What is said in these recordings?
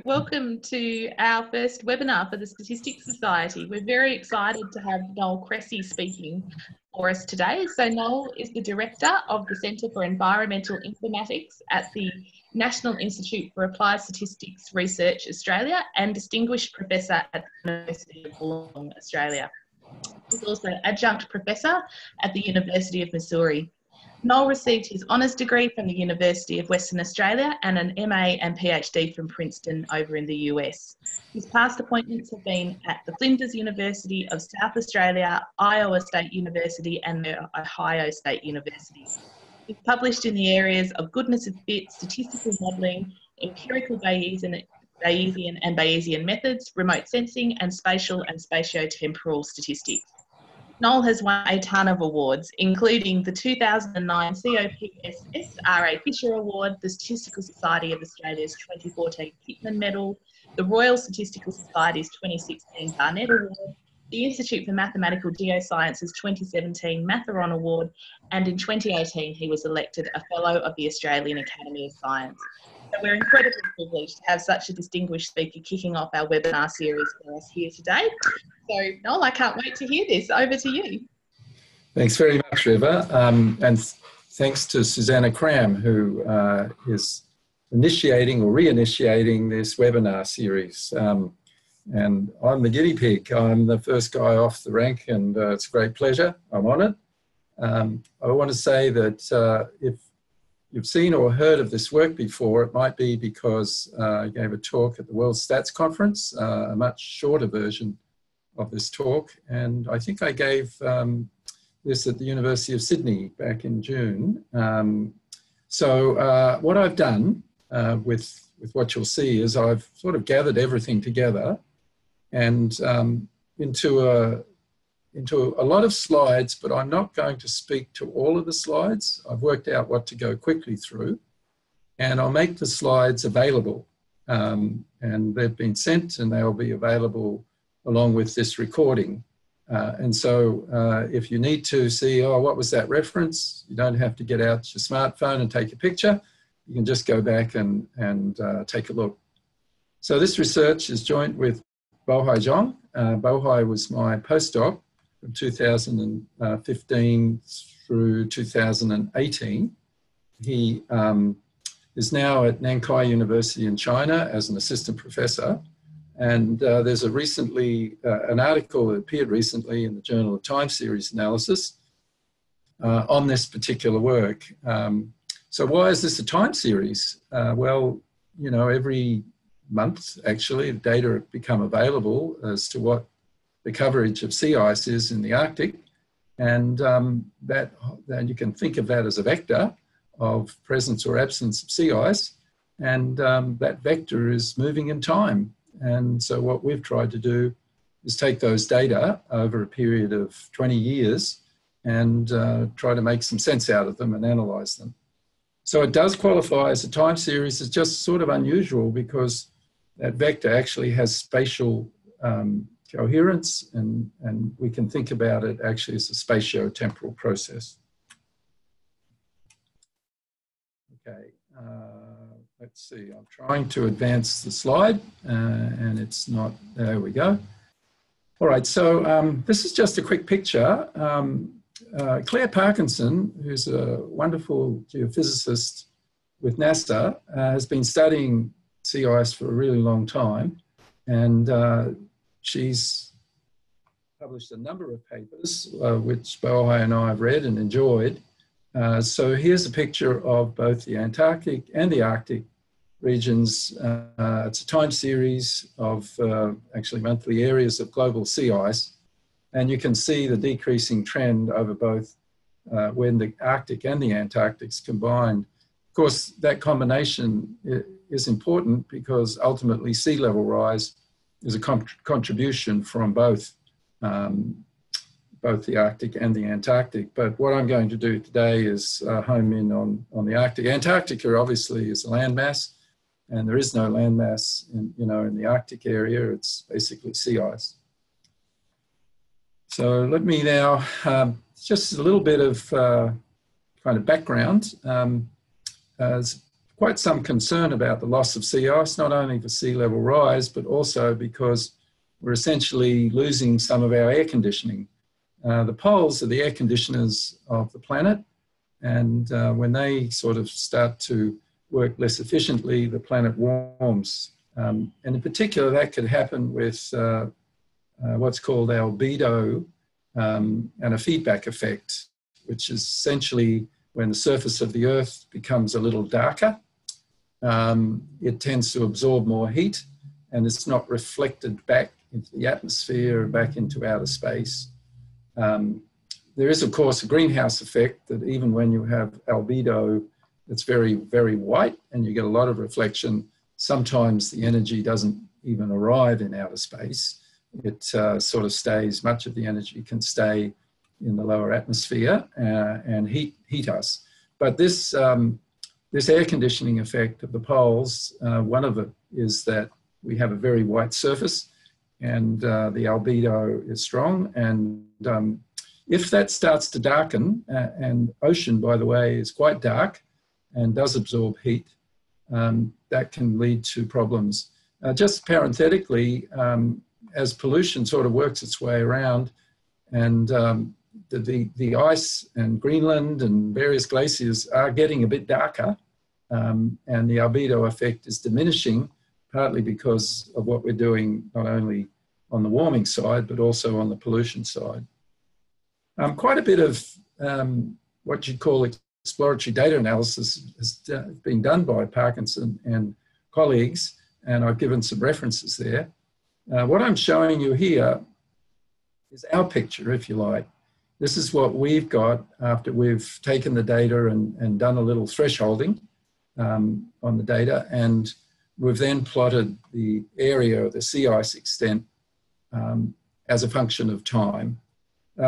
welcome to our first webinar for the Statistics Society. We're very excited to have Noel Cressie speaking for us today. So Noel is the Director of the Centre for Environmental Informatics at the National Institute for Applied Statistics Research Australia and Distinguished Professor at the University of Wollongong, Australia. He's also Adjunct Professor at the University of Missouri. Noel received his honours degree from the University of Western Australia and an MA and PhD from Princeton over in the US. His past appointments have been at the Flinders University of South Australia, Iowa State University and the Ohio State University. He's published in the areas of goodness of fit, statistical modelling, empirical Bayesian and Bayesian methods, remote sensing and spatial and spatio-temporal statistics. Noel has won a ton of awards, including the 2009 COPSS Fisher Award, the Statistical Society of Australia's 2014 Pitman Medal, the Royal Statistical Society's 2016 Barnett Award, the Institute for Mathematical Geoscience's 2017 Matharon Award, and in 2018 he was elected a Fellow of the Australian Academy of Science. So we're incredibly privileged to have such a distinguished speaker kicking off our webinar series for us here today. So Noel, I can't wait to hear this. Over to you. Thanks very much, Riva. And thanks to Susanna Cram, who is initiating or reinitiating this webinar series. And I'm the guinea pig. I'm the first guy off the rank, and it's a great pleasure. I'm honoured. I want to say that if you've seen or heard of this work before, it might be because I gave a talk at the World Stats Conference, a much shorter version of this talk, and I think I gave this at the University of Sydney back in June. So what I've done with what you'll see is I've sort of gathered everything together and into a lot of slides, but I'm not going to speak to all of the slides. I've worked out what to go quickly through, and I'll make the slides available. And they've been sent and they'll be available along with this recording. And so if you need to see, oh, what was that reference? You don't have to get out your smartphone and take a picture. You can just go back and take a look. So this research is joint with Bohai Zhang. Bohai was my postdoc from 2015 through 2018. He is now at Nankai University in China as an assistant professor. And there's a an article that appeared recently in the Journal of Time Series Analysis on this particular work. So why is this a time series? Well, you know, every month, actually, the data have become available as to what the coverage of sea ice is in the Arctic. And then you can think of that as a vector of presence or absence of sea ice. And that vector is moving in time. And so what we've tried to do is take those data over a period of 20 years and try to make some sense out of them and analyse them. So it does qualify as a time series. It's just sort of unusual because that vector actually has spatial coherence, and we can think about it actually as a spatio-temporal process. Okay. Let's see, I'm trying to advance the slide and it's not, there we go. All right, so this is just a quick picture. Claire Parkinson, who's a wonderful geophysicist with NASA, has been studying sea ice for a really long time, and she's published a number of papers, which Bohai and I have read and enjoyed. So here's a picture of both the Antarctic and the Arctic regions. It's a time series of actually monthly areas of global sea ice. And you can see the decreasing trend over both when the Arctic and the Antarctic's combined. Of course, that combination is important because ultimately sea level rise is a contribution from both the Arctic and the Antarctic. But what I'm going to do today is home in on the Arctic. Antarctica obviously is a landmass, and there is no landmass in the Arctic area. It's basically sea ice. So let me now, just a little bit of kind of background. As quite some concern about the loss of sea ice, not only for sea level rise, but also because we're essentially losing some of our air conditioning. The poles are the air conditioners of the planet, and when they sort of start to work less efficiently, the planet warms. And in particular, that could happen with what's called albedo and a feedback effect, which is essentially when the surface of the Earth becomes a little darker, it tends to absorb more heat, and it's not reflected back into the atmosphere or back into outer space. There is, of course, a greenhouse effect that even when you have albedo that's very, very white and you get a lot of reflection, sometimes the energy doesn't even arrive in outer space. It sort of stays, much of the energy can stay in the lower atmosphere and heat us. But this air conditioning effect of the poles, one of it is that we have a very white surface and the albedo is strong. And if that starts to darken, and ocean, by the way, is quite dark and does absorb heat, that can lead to problems. Just parenthetically, as pollution sort of works its way around, and the ice and Greenland and various glaciers are getting a bit darker, and the albedo effect is diminishing, partly because of what we're doing, not only on the warming side, but also on the pollution side. Quite a bit of what you'd call exploratory data analysis has been done by Parkinson and colleagues, and I've given some references there. What I'm showing you here is our picture, if you like. This is what we've got after we've taken the data and done a little thresholding on the data, and we've then plotted the area of the sea ice extent as a function of time.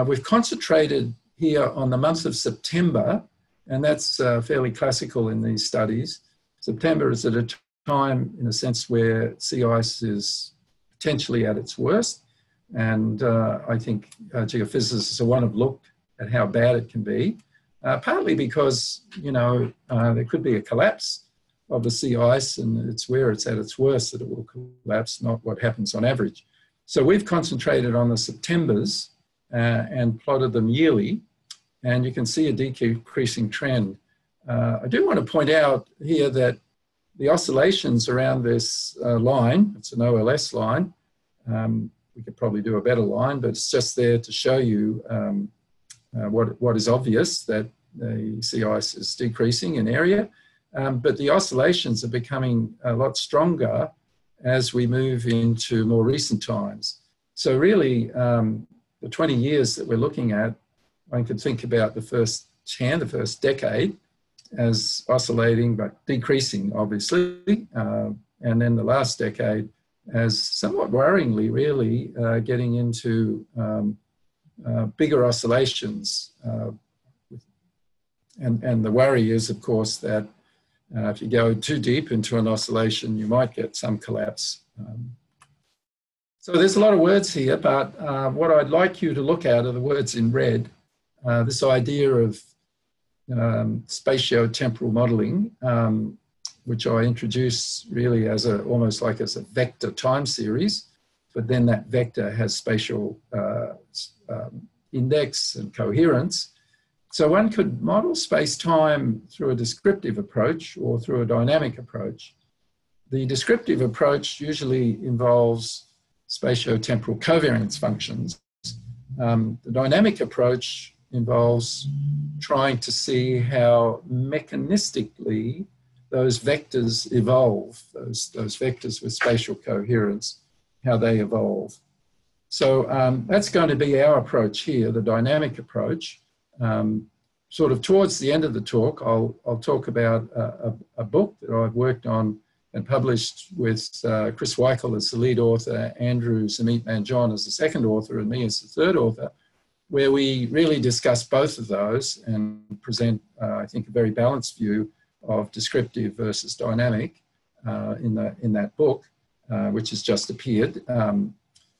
We've concentrated here on the month of September, and that's fairly classical in these studies. September is at a time, in a sense, where sea ice is potentially at its worst. And I think geophysicists want to look at how bad it can be, partly because, you know, there could be a collapse of the sea ice, and it's where it's at its worst that it will collapse, not what happens on average. So we've concentrated on the Septembers and plotted them yearly, and you can see a decreasing trend. I do want to point out here that the oscillations around this line, it's an OLS line, we could probably do a better line, but it's just there to show you what is obvious, that the sea ice is decreasing in area, but the oscillations are becoming a lot stronger as we move into more recent times. So really, the 20 years that we're looking at, one could think about the first decade as oscillating but decreasing, obviously, and then the last decade as somewhat worryingly, really, getting into bigger oscillations. And the worry is, of course, that if you go too deep into an oscillation, you might get some collapse. So there's a lot of words here, but what I'd like you to look at are the words in red. This idea of spatio-temporal modelling, which I introduce really as almost like as a vector time series, but then that vector has spatial index and coherence. So one could model space-time through a descriptive approach or through a dynamic approach. The descriptive approach usually involves spatio-temporal covariance functions. The dynamic approach involves trying to see how mechanistically those vectors evolve, those vectors with spatial coherence, how they evolve. So that's going to be our approach here, the dynamic approach. Sort of towards the end of the talk, I'll talk about a book that I've worked on and published with Chris Weichel as the lead author, Andrew Zameet-Manjon as the second author, and me as the third author, where we really discuss both of those and present, I think, a very balanced view of descriptive versus dynamic in that book, which has just appeared.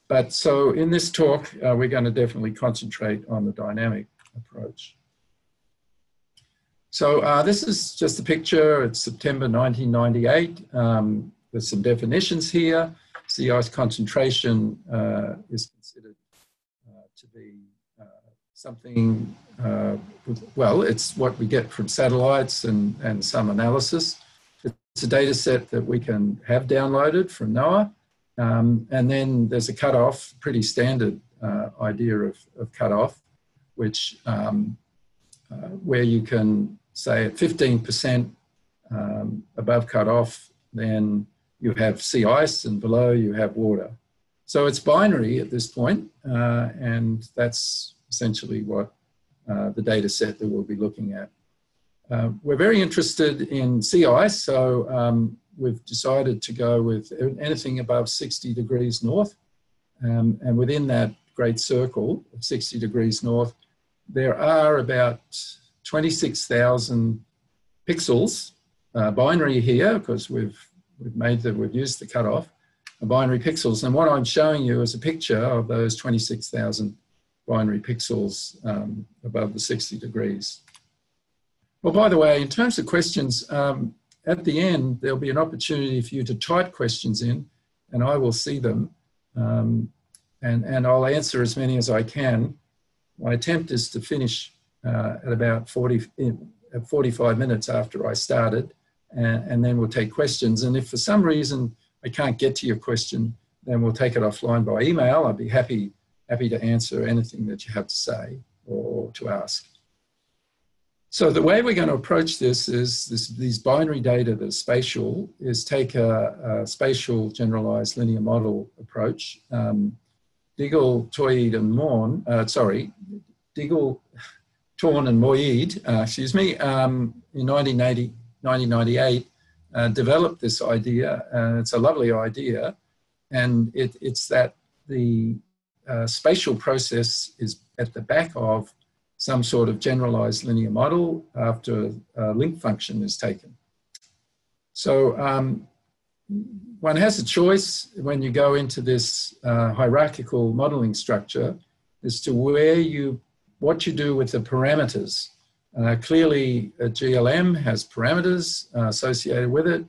But so in this talk, we're going to definitely concentrate on the dynamic approach. So this is just a picture. It's September 1998. There's some definitions here. Sea ice concentration is considered to be something, well, it's what we get from satellites and some analysis. It's a data set that we can have downloaded from NOAA. And then there's a cutoff, pretty standard idea of cutoff, which where you can say at 15% above cutoff, then you have sea ice, and below you have water. So it's binary at this point, and that's essentially what the data set that we'll be looking at. We're very interested in sea ice, so we've decided to go with anything above 60 degrees north. And within that great circle of 60 degrees north, there are about 26,000 pixels, binary here, because we've used the cutoff, binary pixels. And what I'm showing you is a picture of those 26,000 binary pixels above the 60 degrees. Well, by the way, in terms of questions, at the end, there'll be an opportunity for you to type questions in, and I will see them, and I'll answer as many as I can. My attempt is to finish at about 45 minutes after I started, and then we'll take questions. And if for some reason I can't get to your question, then we'll take it offline by email. I'd be happy to answer anything that you have to say or to ask. So the way we're going to approach this is these binary data, the spatial, is take a spatial generalized linear model approach. Diggle, Toyd, and Morn, Diggle, Torn, and Moyed, in 1998, developed this idea, and it's a lovely idea, and it's that the spatial process is at the back of some sort of generalized linear model after a link function is taken. So one has a choice when you go into this hierarchical modeling structure as to what you do with the parameters. Clearly, a GLM has parameters associated with it,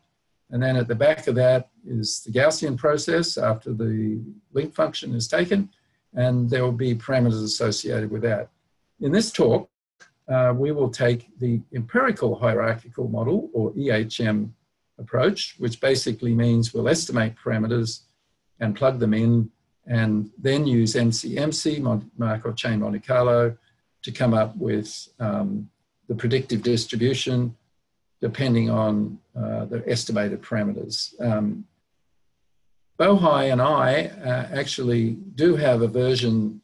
and then at the back of that is the Gaussian process after the link function is taken, and there will be parameters associated with that. In this talk, we will take the empirical hierarchical model, or EHM approach, which basically means we'll estimate parameters and plug them in, and then use MCMC, Markov chain Monte Carlo, to come up with the predictive distribution depending on the estimated parameters. Bohai and I actually do have a version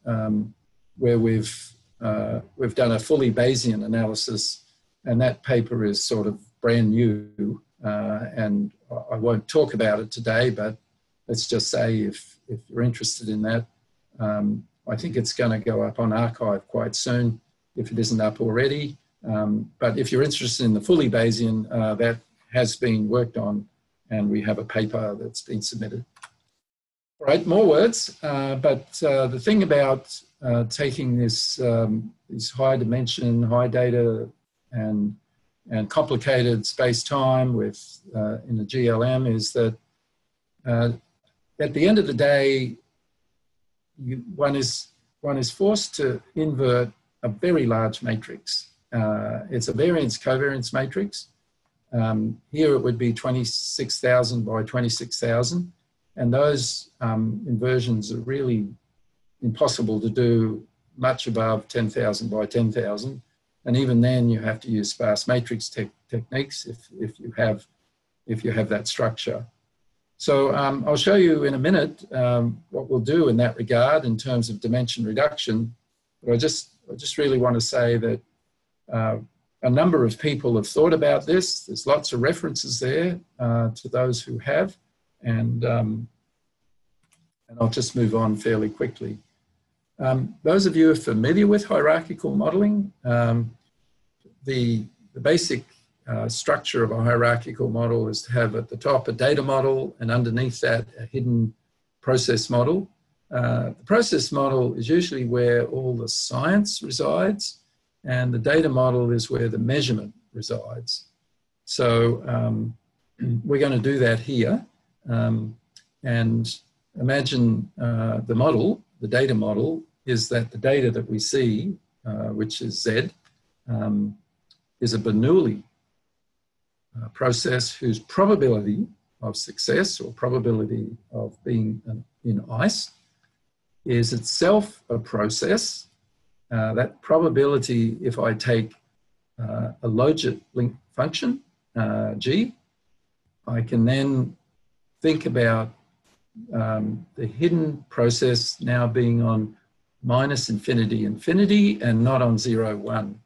where we've done a fully Bayesian analysis, and that paper is sort of brand new, and I won't talk about it today, but let's just say if you're interested in that, I think it's going to go up on archive quite soon if it isn't up already. But if you're interested in the fully Bayesian, that has been worked on, and we have a paper that's been submitted. All right, more words, but the thing about taking this these high dimension, high data, and complicated space-time with in the GLM is that at the end of the day, one is forced to invert a very large matrix. It's a variance-covariance matrix. Here it would be 26,000 by 26,000. And those inversions are really impossible to do much above 10,000 by 10,000. And even then you have to use sparse matrix techniques if you have that structure. So I'll show you in a minute what we'll do in that regard in terms of dimension reduction. But I just really want to say that a number of people have thought about this. There's lots of references there to those who have. And I'll just move on fairly quickly. Those of you who are familiar with hierarchical modeling, the basic structure of a hierarchical model is to have at the top a data model and underneath that a hidden process model. The process model is usually where all the science resides, and the data model is where the measurement resides. So we're going to do that here. And imagine the model, the data model, is that the data that we see, which is Z, is a Bernoulli process whose probability of success or probability of being in ice is itself a process. That probability, if I take a logit link function, G, I can then think about the hidden process now being on minus infinity, infinity, and not on 0, 1.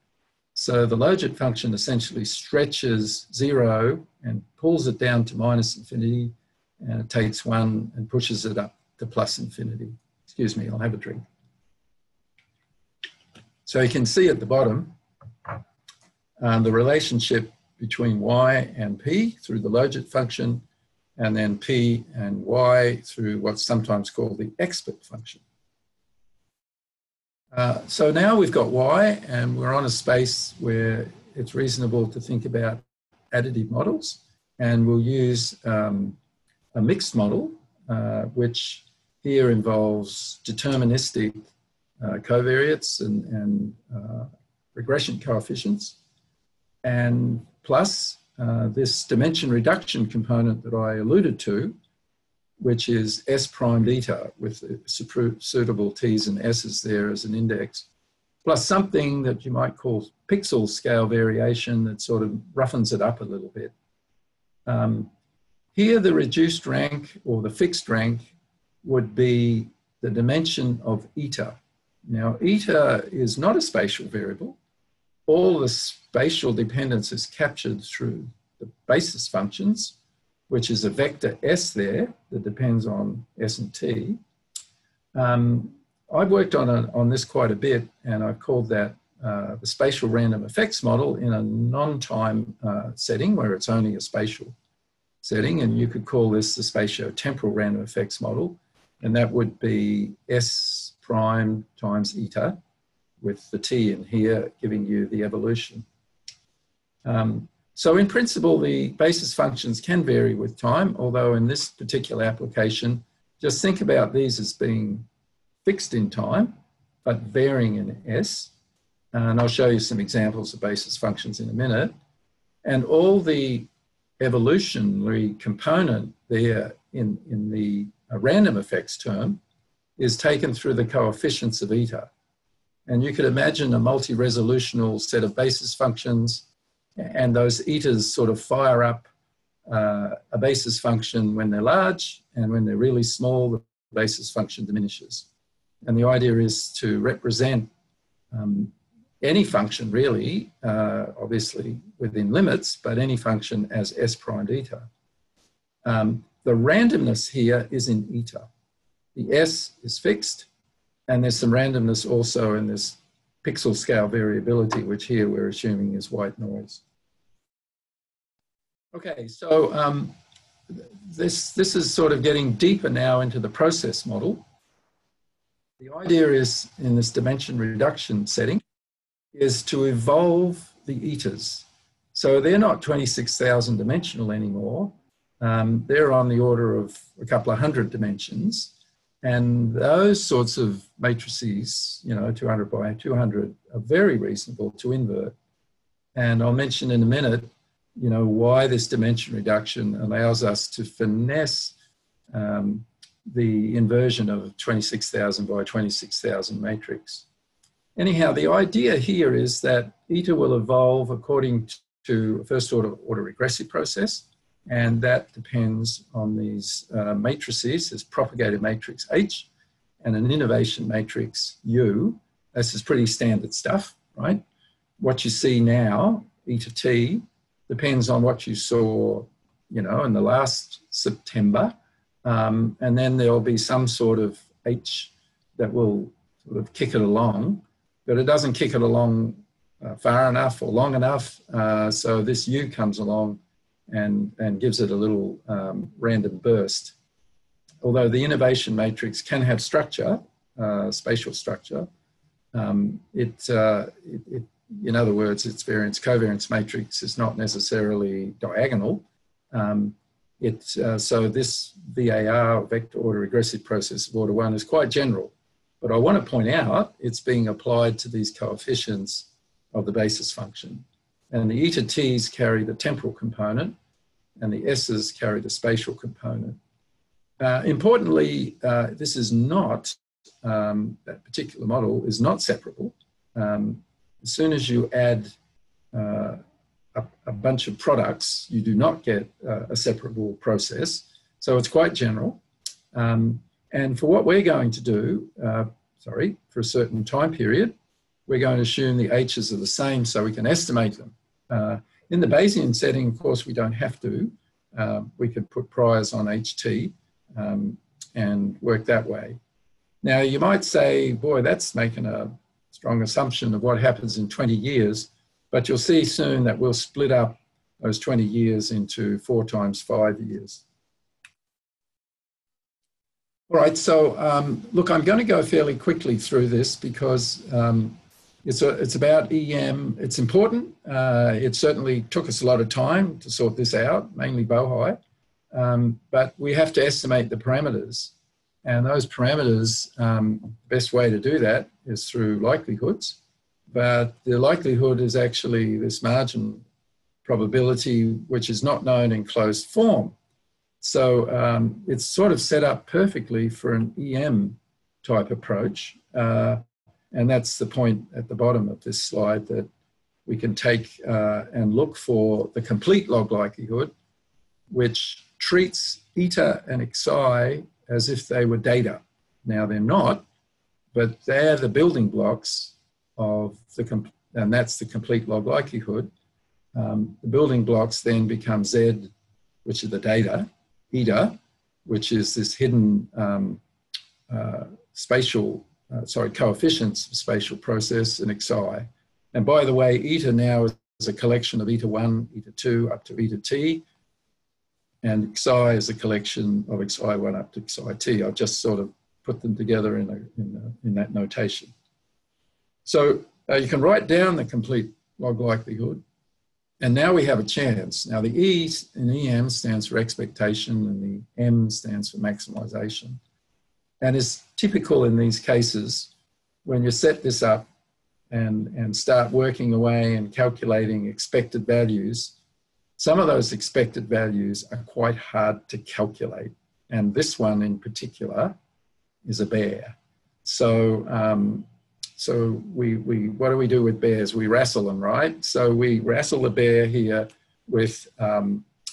So the logit function essentially stretches 0 and pulls it down to minus infinity, and it takes 1 and pushes it up to plus infinity. Excuse me, I'll have a drink. So you can see at the bottom the relationship between y and p through the logit function, and then p and y through what's sometimes called the expert function. So now we've got y, and we're on a space where it's reasonable to think about additive models, and we'll use a mixed model, which here involves deterministic covariates and regression coefficients, and plus this dimension reduction component that I alluded to, which is S prime eta with suitable T's and S's there as an index, plus something that you might call pixel scale variation that sort of roughens it up a little bit. Here the reduced rank or the fixed rank would be the dimension of eta. Now eta is not a spatial variable. All the spatial dependence is captured through the basis functions, which is a vector S there that depends on S and T. I've worked on this quite a bit, and I've called that the spatial random effects model in a non-time setting where it's only a spatial setting, and you could call this the spatio-temporal random effects model, and that would be S prime times eta with the T in here giving you the evolution. So in principle, the basis functions can vary with time, although in this particular application, just think about these as being fixed in time, but varying in S. And I'll show you some examples of basis functions in a minute. And all the evolutionary component there in the random effects term is taken through the coefficients of eta. And you could imagine a multi-resolutional set of basis functions, and those etas sort of fire up a basis function when they're large, and when they're really small, the basis function diminishes. And the idea is to represent any function really, obviously within limits, but any function as S prime eta. The randomness here is in eta. The S is fixed, and there's some randomness also in this pixel scale variability, which here we're assuming is white noise. Okay, so this is sort of getting deeper now into the process model. The idea is, in this dimension reduction setting, is to evolve the etas. So they're not 26,000 dimensional anymore. They're on the order of a couple of hundred dimensions. And those sorts of matrices, you know, 200 by 200, are very reasonable to invert. And I'll mention in a minute, you know, why this dimension reduction allows us to finesse the inversion of 26,000 by 26,000 matrix. Anyhow, the idea here is that eta will evolve according to a first order regressive process, and that depends on these matrices. There's propagator matrix H and an innovation matrix U. This is pretty standard stuff, right? What you see now, eta t, depends on what you saw, you know, in the last September. And then there'll be some sort of H that will sort of kick it along, but it doesn't kick it along far enough or long enough. So this U comes along and gives it a little random burst. Although the innovation matrix can have structure, spatial structure, it in other words, its variance-covariance matrix is not necessarily diagonal. So this VAR, vector order regressive process of order 1, is quite general. But I want to point out it's being applied to these coefficients of the basis function. And the eta t's carry the temporal component, and the s's carry the spatial component. Importantly, this is not, that particular model is not separable. As soon as you add a bunch of products, you do not get a separable process. So it's quite general. And for what we're going to do, for a certain time period, we're going to assume the h's are the same so we can estimate them. In the Bayesian setting, of course, we don't have to. We could put priors on ht and work that way. Now, you might say, boy, that's making a strong assumption of what happens in 20 years, but you'll see soon that we'll split up those 20 years into 4 times 5 years. All right, so look, I'm going to go fairly quickly through this because it's about EM. It's important. It certainly took us a lot of time to sort this out, mainly Bohai, but we have to estimate the parameters. And those parameters, the best way to do that is through likelihoods. But the likelihood is actually this margin probability, which is not known in closed form. So it's sort of set up perfectly for an EM type approach. And that's the point at the bottom of this slide, that we can take and look for the complete log likelihood, which treats eta and xi as if they were data. Now they're not, but they're the building blocks of and that's the complete log likelihood. The building blocks then become Z, which are the data, eta, which is this hidden coefficients of spatial process, and xi. And by the way, eta now is a collection of eta 1, eta 2, up to eta t, and xi is a collection of xi1 up to xit. I've just sort of put them together in that notation. So you can write down the complete log likelihood, and now we have a chance. Now the E in EM stands for expectation, and the M stands for maximization. And it's typical in these cases, when you set this up and start working away and calculating expected values, some of those expected values are quite hard to calculate. And this one in particular is a bear. So, what do we do with bears? We wrestle them, right? So we wrestle the bear here with a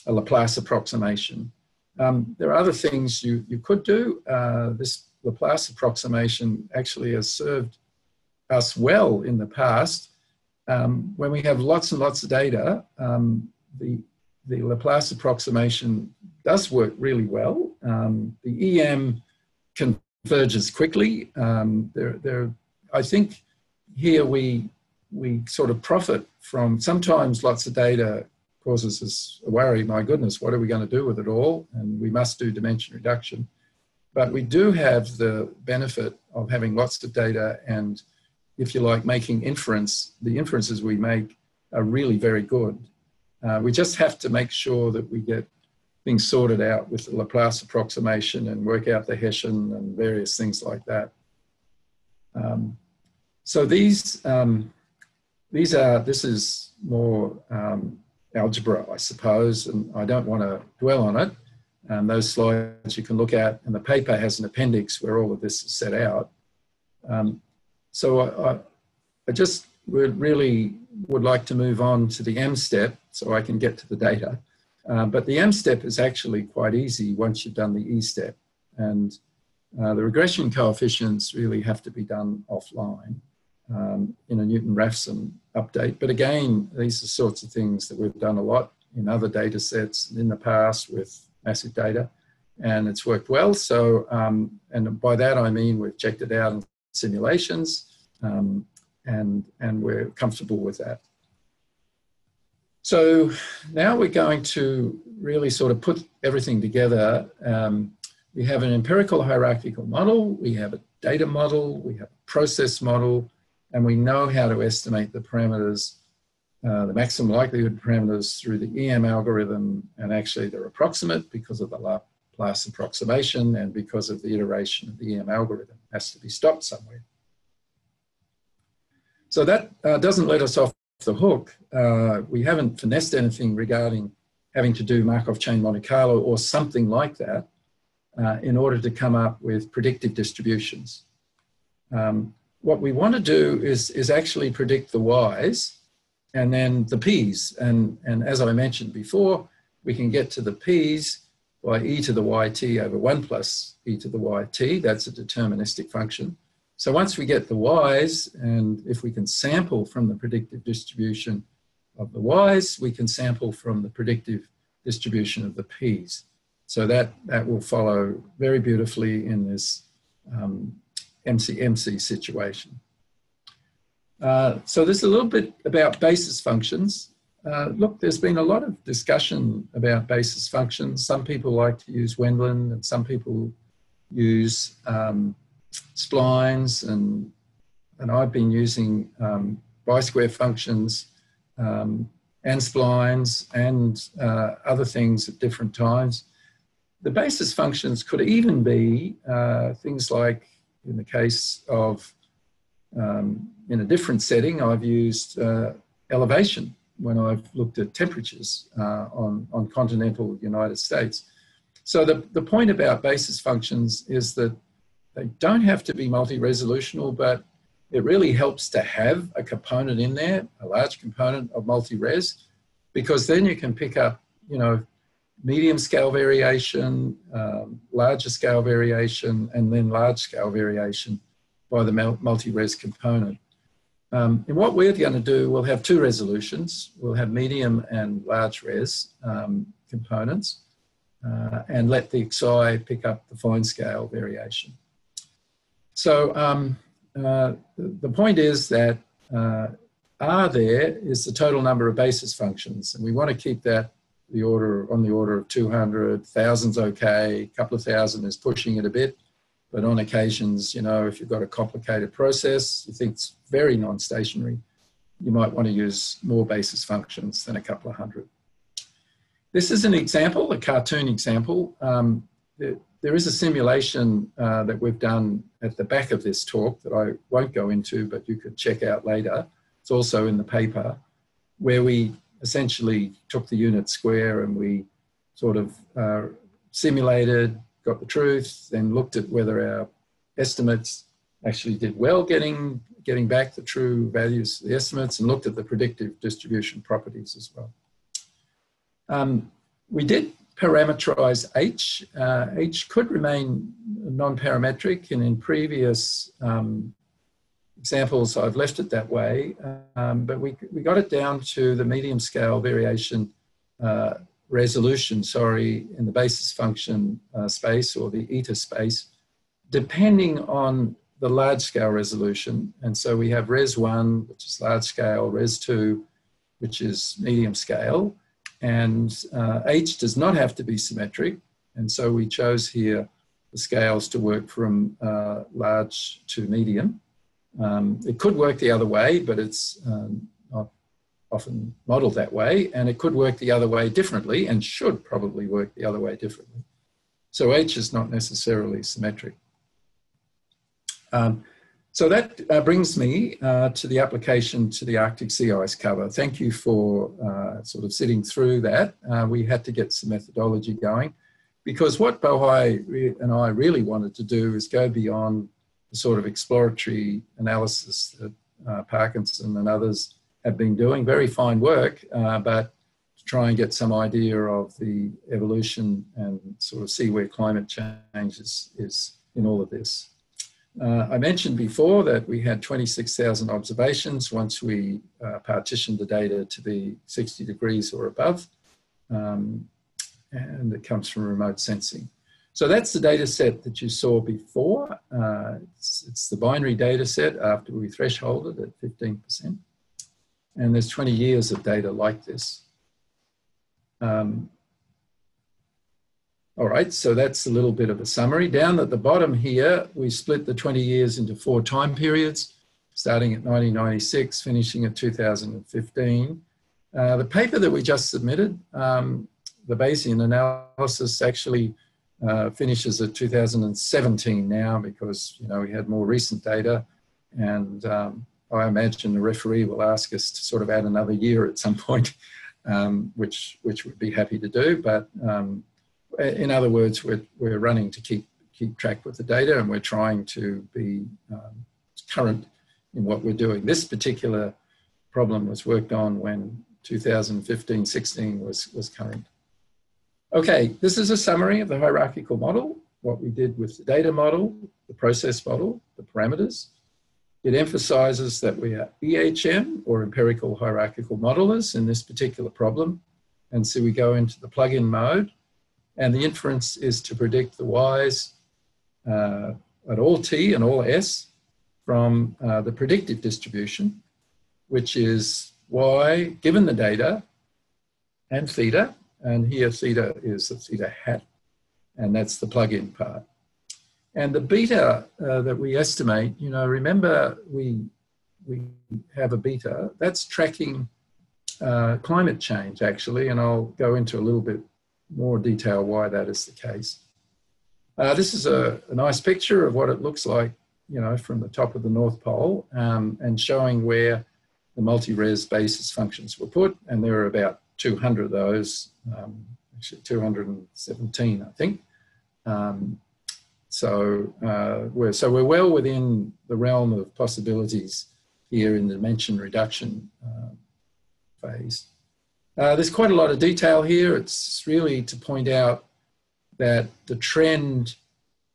Laplace approximation. There are other things you could do. This Laplace approximation actually has served us well in the past. When we have lots and lots of data, the Laplace approximation does work really well. The EM converges quickly. I think here we sort of profit from, sometimes lots of data causes us a worry, my goodness, what are we going to do with it all? And we must do dimension reduction. But we do have the benefit of having lots of data, and if you like, making inference. The inferences we make are really very good. We just have to make sure that we get things sorted out with the Laplace approximation and work out the Hessian and various things like that. So this is more algebra, I suppose, and I don't want to dwell on it. Those slides you can look at, and the paper has an appendix where all of this is set out. So I just really would like to move on to the M step so I can get to the data. But the M step is actually quite easy once you've done the E step. And the regression coefficients really have to be done offline in a Newton-Raphson update. But again, these are sorts of things that we've done a lot in other data sets in the past with massive data, and it's worked well. So, and by that I mean we've checked it out in simulations, and we're comfortable with that. So now we're going to really sort of put everything together. We have an empirical hierarchical model, we have a data model, we have a process model, and we know how to estimate the parameters, the maximum likelihood parameters through the EM algorithm, and actually they're approximate because of the Laplace approximation and because of the iteration of the EM algorithm. It has to be stopped somewhere. So that doesn't let us off the hook. We haven't finessed anything regarding having to do Markov chain Monte Carlo or something like that in order to come up with predictive distributions. What we want to do is actually predict the y's and then the p's. And as I mentioned before, we can get to the p's by e to the yt over 1 plus e to the yt. That's a deterministic function. So once we get the y's, and if we can sample from the predictive distribution of the y's, we can sample from the predictive distribution of the p's. So that will follow very beautifully in this MC situation. So there's a little bit about basis functions. Look, there's been a lot of discussion about basis functions. Some people like to use Wendland, and some people use splines, and I've been using bi-square functions and splines and other things at different times. The basis functions could even be things like, in the case of, in a different setting, I've used elevation when I've looked at temperatures on continental United States. So the point about basis functions is that they don't have to be multi-resolutional, but it really helps to have a component in there, a large component of multi-res, because then you can pick up, you know, medium scale variation, larger scale variation, and then large scale variation by the multi-res component. And what we're going to do, we'll have two resolutions. We'll have medium and large res components, and let the Xi pick up the fine scale variation. So the point is that R there is the total number of basis functions, and we want to keep that on the order of 200. 1,000's okay, a couple of thousand is pushing it a bit, but on occasions, you know, if you've got a complicated process, you think it's very non-stationary, you might want to use more basis functions than a couple of hundred. This is an example, a cartoon example. There is a simulation that we've done at the back of this talk that I won't go into, but you could check out later. It's also in the paper, where we essentially took the unit square and we sort of simulated, got the truth, then looked at whether our estimates actually did well getting back the true values of the estimates, and looked at the predictive distribution properties as well. We did parameterize H. H could remain non-parametric, and in previous examples I've left it that way, but we got it down to the medium scale variation resolution, in the basis function space, or the eta space, depending on the large scale resolution. And so we have res 1, which is large scale, res 2, which is medium scale, and H does not have to be symmetric. And so we chose here the scales to work from large to medium. It could work the other way, but it's not often modeled that way, and it could work the other way differently, and should probably work the other way differently. So H is not necessarily symmetric. So that brings me to the application to the Arctic sea ice cover. Thank you for sort of sitting through that. We had to get some methodology going, because what Bohai and I really wanted to do is go beyond the sort of exploratory analysis that Parkinson and others have been doing. Very fine work, but to try and get some idea of the evolution and sort of see where climate change is in all of this. I mentioned before that we had 26,000 observations once we partitioned the data to be 60 degrees or above, and it comes from remote sensing. So that's the data set that you saw before. It's the binary data set after we thresholded at 15%. And there's 20 years of data like this. All right, so that's a little bit of a summary. Down at the bottom here, we split the 20 years into 4 time periods. starting at 1996, finishing at 2015. The paper that we just submitted, the Bayesian analysis, actually finishes at 2017 now, because we had more recent data, and I imagine the referee will ask us to sort of add another year at some point, which we'd be happy to do. But in other words, we're running to keep track with the data, and we're trying to be current in what we're doing. This particular problem was worked on when 2015-16 was current. Okay, this is a summary of the hierarchical model, what we did with the data model, the process model, the parameters. It emphasizes that we are EHM, or empirical hierarchical modelers, in this particular problem. And so we go into the plug-in mode, and the inference is to predict the y's at all t and all s from the predictive distribution, which is y given the data and theta, and here theta is the theta hat, and that's the plug-in part. And the beta that we estimate, remember we have a beta that's tracking climate change, actually, and I'll go into a little bit more detail why that is the case. This is a nice picture of what it looks like, from the top of the North Pole, and showing where the multi-res basis functions were put, and there are about 200 of those, actually 217, I think. So we're well within the realm of possibilities here in the dimension reduction phase. There's quite a lot of detail here. It's really to point out that the trend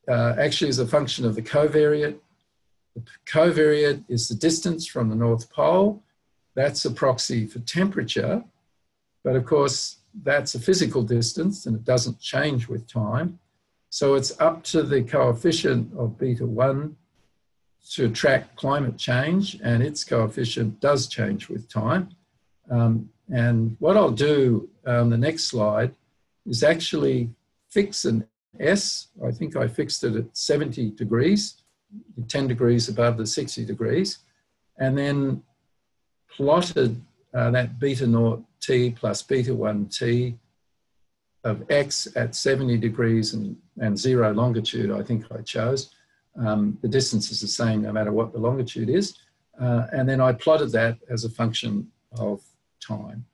actually is a function of the covariate. The covariate is the distance from the North Pole. That's a proxy for temperature, but of course that's a physical distance and it doesn't change with time. So it's up to the coefficient of beta 1 to track climate change, and its coefficient does change with time. And what I'll do on the next slide is actually fix an S. I think I fixed it at 70 degrees, 10 degrees above the 60 degrees, and then plotted that beta naught t plus beta 1 t of x at 70 degrees and 0 longitude, I think I chose. The distance is the same no matter what the longitude is. And then I plotted that as a function of time.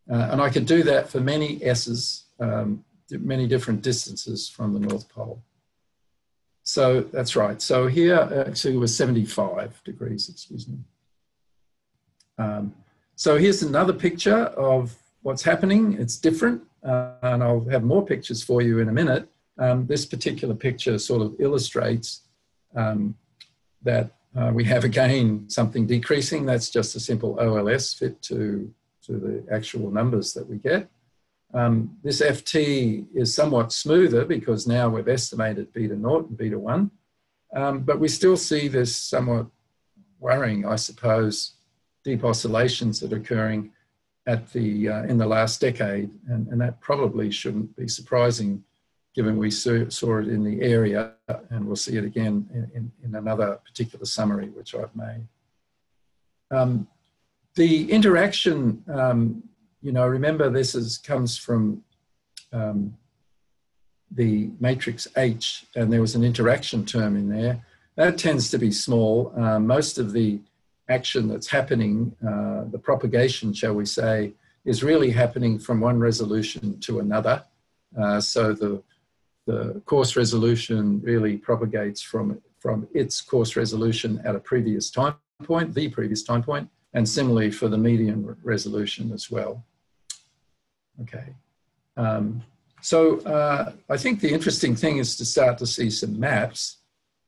And I could do that for many s's, many different distances from the North Pole. So that's right. So here actually it was 75 degrees, excuse me. So here's another picture of what's happening. It's different, and I'll have more pictures for you in a minute. This particular picture sort of illustrates that we have again something decreasing. That's just a simple OLS fit to the actual numbers that we get. This FT is somewhat smoother because now we've estimated beta naught and beta 1, but we still see this somewhat worrying, I suppose, deep oscillations that are occurring at the in the last decade, and that probably shouldn't be surprising given we saw it in the area, and we'll see it again in another particular summary which I've made. The interaction, remember this comes from the matrix H, and there was an interaction term in there. That tends to be small. Most of the action that's happening, the propagation, shall we say, is really happening from one resolution to another. So the course resolution really propagates from its course resolution at a previous time point, the previous time point, and similarly for the median resolution as well. Okay. So I think the interesting thing is to start to see some maps.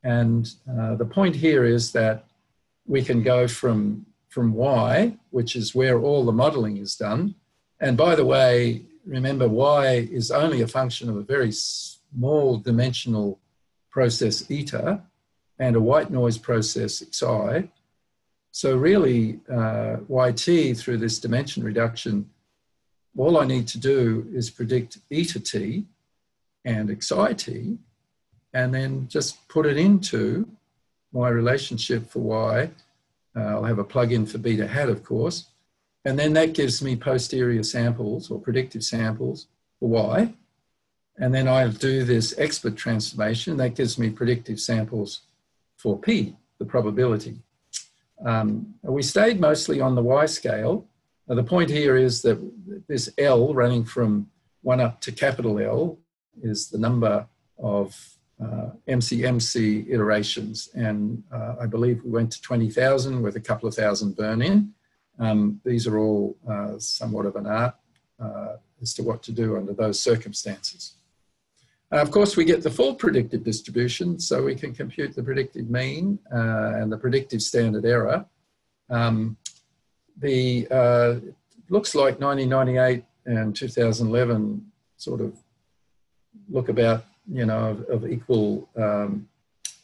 And the point here is that we can go from Y, which is where all the modeling is done. And by the way, remember Y is only a function of a very small dimensional process eta and a white noise process Xi. So really YT through this dimension reduction, all I need to do is predict eta t and Xi t, and then just put it into my relationship for Y I'll have a plug-in for beta hat, of course. And then that gives me posterior samples or predictive samples for Y. And then I'll do this expert transformation. That gives me predictive samples for P, the probability. We stayed mostly on the Y scale. Now, the point here is that this L running from 1 up to capital L is the number of MC iterations. And I believe we went to 20,000 with a couple of thousand burn-in. These are all somewhat of an art as to what to do under those circumstances. Of course, we get the full predictive distribution, so we can compute the predictive mean and the predictive standard error. It looks like 1998 and 2011 sort of look about, you know, of equal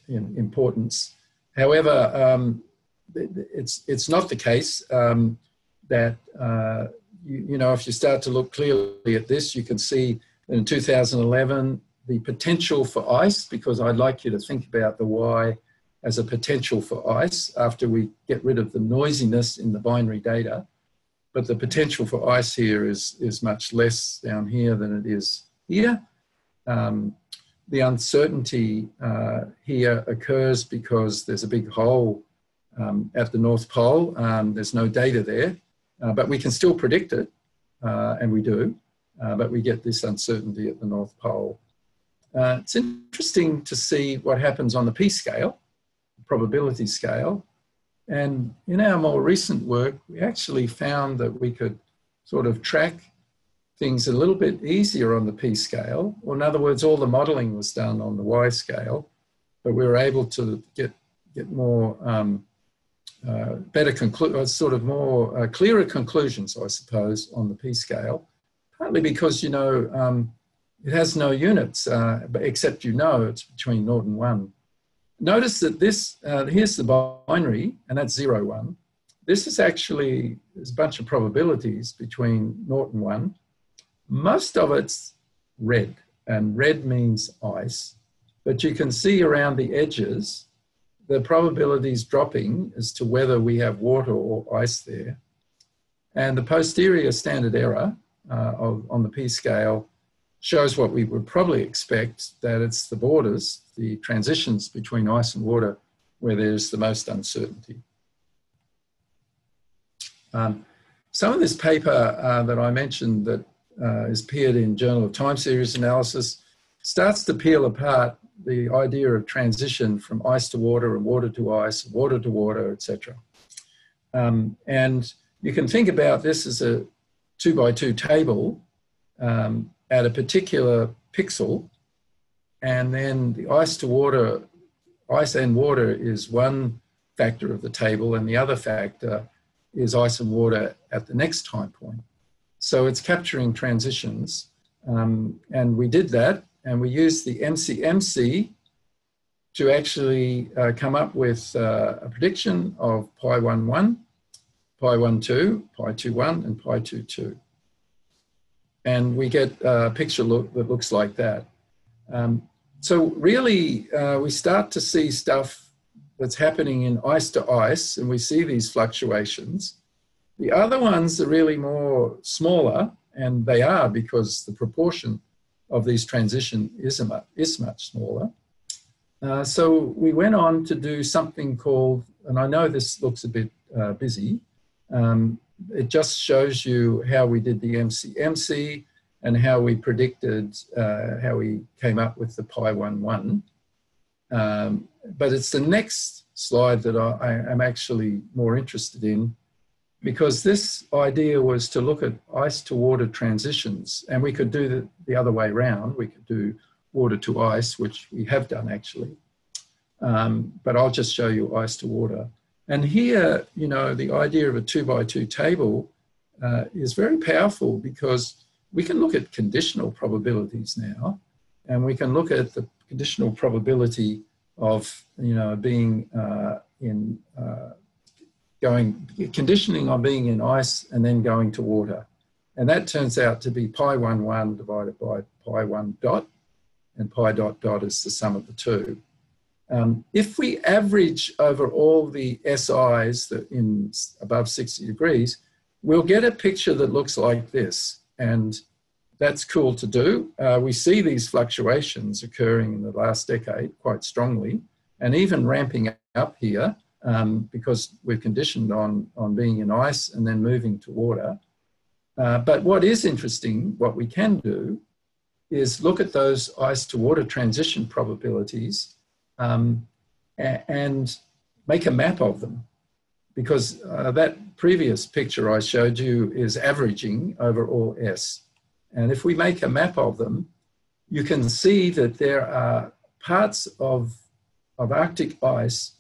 importance. However, it's not the case that, you know, if you start to look clearly at this, you can see in 2011, the potential for ice, because I'd like you to think about the Y as a potential for ice after we get rid of the noisiness in the binary data. But the potential for ice here is much less down here than it is here. The uncertainty here occurs because there's a big hole at the North Pole. There's no data there, but we can still predict it, and we do, but we get this uncertainty at the North Pole. It's interesting to see what happens on the P scale, probability scale. And in our more recent work, we actually found that we could sort of track things a little bit easier on the P scale. Or in other words, all the modeling was done on the Y scale, but we were able to get more clearer conclusions, I suppose, on the P scale, partly because, you know, it has no units, except, you know, it's between 0 and 1. Notice that this, here's the binary, and that's 0, 1. This is actually, there's a bunch of probabilities between 0 and 1. Most of it's red, and red means ice. But you can see around the edges, the probabilities dropping as to whether we have water or ice there. And the posterior standard error on the P scale shows what we would probably expect, that it's the borders, the transitions between ice and water, where there's the most uncertainty. Some of this paper that I mentioned that is appeared in Journal of Time Series Analysis starts to peel apart the idea of transition from ice to water and water to ice, water to water, etc. And you can think about this as a 2x2 table at a particular pixel, and then the ice to water, ice and water is one factor of the table, and the other factor is ice and water at the next time point. So it's capturing transitions, and we did that, and we used the MC to actually come up with a prediction of pi 1, 1, pi 1, 2, pi 2, 1, and pi 2, 2. And we get a picture that looks like that. So really, we start to see stuff that's happening in ice to ice, and we see these fluctuations. The other ones are really more smaller, and they are because the proportion of these transitions is much smaller. So we went on to do something called, and I know this looks a bit busy, it just shows you how we did the MC and how we predicted, how we came up with the pi 1, 1. But it's the next slide that I am actually more interested in, because this idea was to look at ice to water transitions, and we could do the other way around. We could do water to ice, which we have done actually. But I'll just show you ice to water. And here, you know, the idea of a 2x2 table is very powerful, because we can look at conditional probabilities now, and we can look at the conditional probability of, you know, being conditioning on being in ice and then going to water. And that turns out to be pi 1, 1 divided by pi 1 dot, and pi dot dot is the sum of the two. If we average over all the SIs that in above 60 degrees, we'll get a picture that looks like this. And that's cool to do. We see these fluctuations occurring in the last decade quite strongly, and even ramping up here because we're conditioned on being in ice and then moving to water. But what is interesting, what we can do, is look at those ice to water transition probabilities and make a map of them. Because that previous picture I showed you is averaging over all S. And if we make a map of them, you can see that there are parts of Arctic ice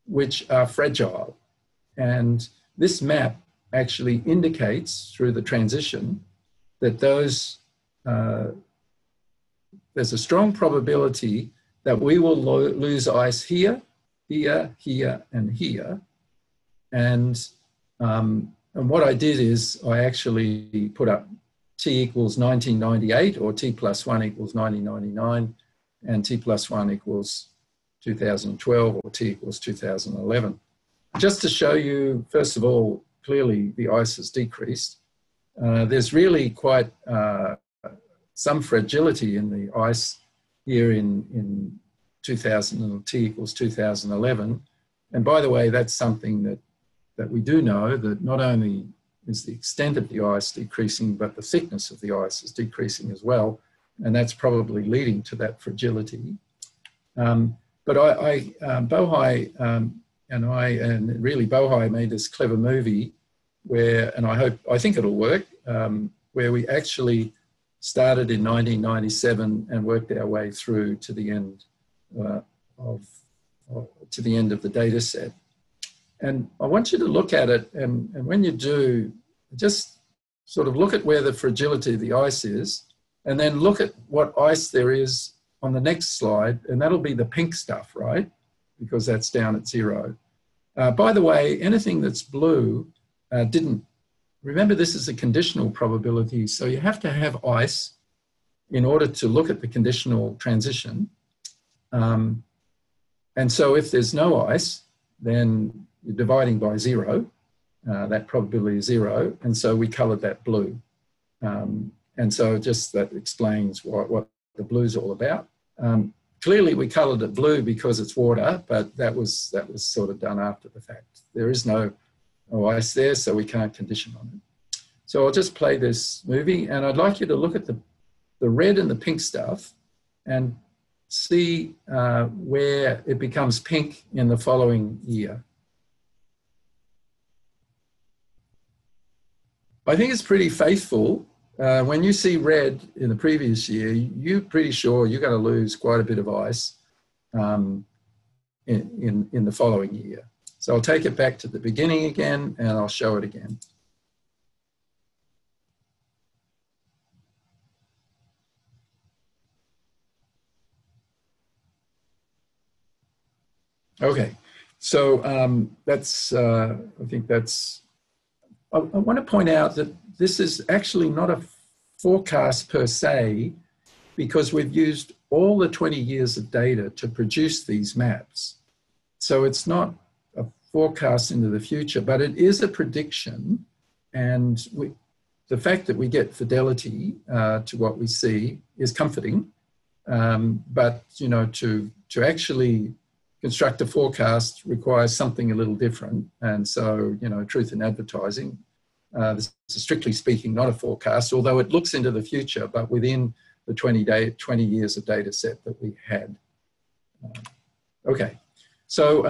which are fragile. And this map actually indicates through the transition that those, there's a strong probability that we will lose ice here, here, here, and here. And what I did is I actually put up T equals 1998 or T plus 1 equals 1999 and T plus 1 equals 2012 or T equals 2011. Just to show you, first of all, clearly the ice has decreased. There's really quite some fragility in the ice here in 2000 and T equals 2011. And by the way, that's something that we do know, that not only is the extent of the ice decreasing, but the thickness of the ice is decreasing as well. And that's probably leading to that fragility. But Bohai and really Bohai made this clever movie where, and I think it'll work, where we actually started in 1997 and worked our way through to the end of the data set. And I want you to look at it, and when you do, just sort of look at where the fragility of the ice is, and then look at what ice there is on the next slide, and that'll be the pink stuff, right? Because that's down at 0. By the way, anything that's blue remember this is a conditional probability, so you have to have ice in order to look at the conditional transition. And so if there's no ice, then you're dividing by 0, that probability is 0, and so we coloured that blue. And so just that explains what the blue's all about. Clearly we coloured it blue because it's water, but that was sort of done after the fact. There is no ice there, so we can't condition on it. So I'll just play this movie, and I'd like you to look at the red and the pink stuff and see where it becomes pink in the following year. I think it's pretty faithful. When you see red in the previous year, you're pretty sure you're going to lose quite a bit of ice in the following year. So I'll take it back to the beginning again, and I'll show it again. Okay, so I want to point out that this is actually not a forecast per se, because we've used all the 20 years of data to produce these maps. So it's not a forecast into the future, but it is a prediction. And the fact that we get fidelity to what we see is comforting. But, you know, to actually construct a forecast requires something a little different. And so, you know, truth in advertising, this is strictly speaking not a forecast, although it looks into the future, but within the 20 years of data set that we had. Okay, so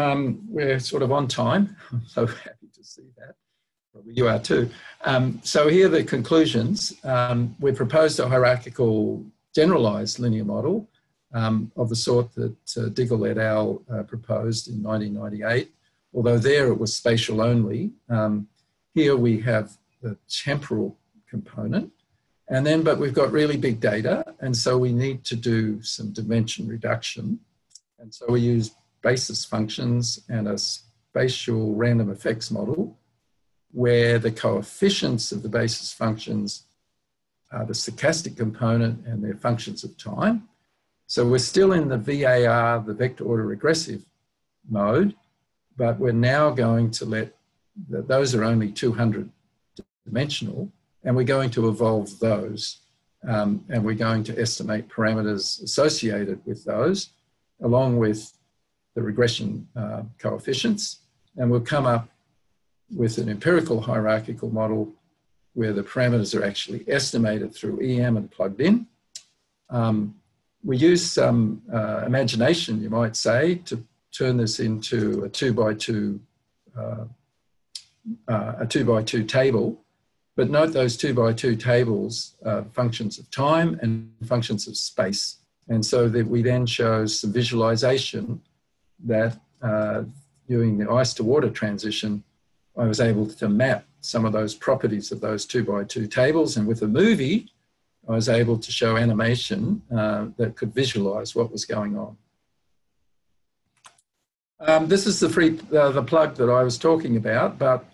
we're sort of on time. I'm so happy to see that. Probably you are too. So here are the conclusions. We proposed a hierarchical generalized linear model of the sort that Diggle et al. Proposed in 1998, although there it was spatial only. Here we have the temporal component, and then, but we've got really big data, and so we need to do some dimension reduction. And so we use basis functions and a spatial random effects model where the coefficients of the basis functions are the stochastic component and they're functions of time. So we're still in the VAR, the vector order regressive mode, but we're now going to let, those are only 200 dimensional, and we're going to evolve those. And we're going to estimate parameters associated with those, along with the regression coefficients. And we'll come up with an empirical hierarchical model where the parameters are actually estimated through EM and plugged in. We use some imagination, you might say, to turn this into a 2x2 table. But note those 2x2 tables are functions of time and functions of space. And so that we then show some visualization that during the ice to water transition, I was able to map some of those properties of those 2x2 tables. And with a movie, I was able to show animation that could visualize what was going on. This is the plug that I was talking about, but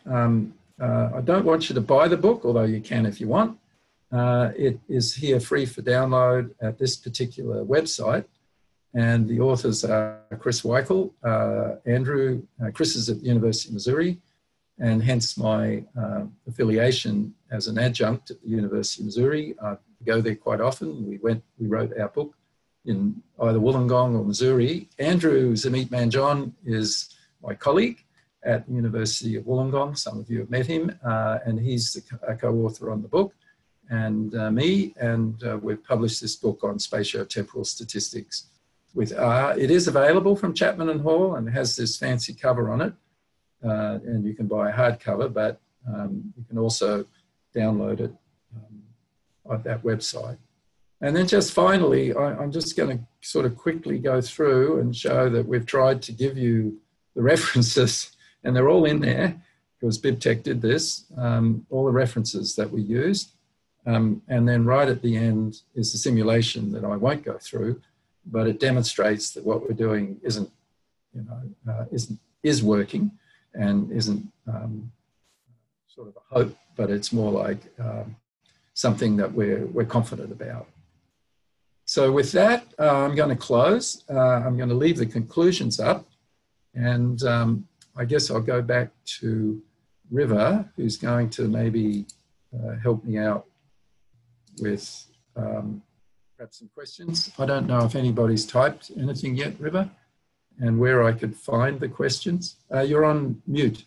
I don't want you to buy the book, although you can if you want. It is here free for download at this particular website. And the authors are Chris Weichel, Andrew. Chris is at the University of Missouri, and hence my affiliation as an adjunct at the University of Missouri. I go there quite often. We wrote our book in either Wollongong or Missouri. Andrew Zamit Manjon is my colleague at the University of Wollongong. Some of you have met him, and he's a co-author on the book, and me, and we've published this book on spatio-temporal statistics with R. It is available from Chapman and Hall and has this fancy cover on it, and you can buy a hardcover, but you can also download it at that website. And then just finally, I'm just going to sort of quickly go through and show that we've tried to give you the references, and they're all in there because BibTech did this, all the references that we used. And then right at the end is the simulation that I won't go through, but it demonstrates that what we're doing isn't, is working and isn't sort of a hope, but it's more like something that we're confident about. So with that, I'm going to close. I'm going to leave the conclusions up, and I guess I'll go back to River, who's going to maybe help me out with perhaps some questions. I don't know if anybody's typed anything yet, River, and where I could find the questions. You're on mute.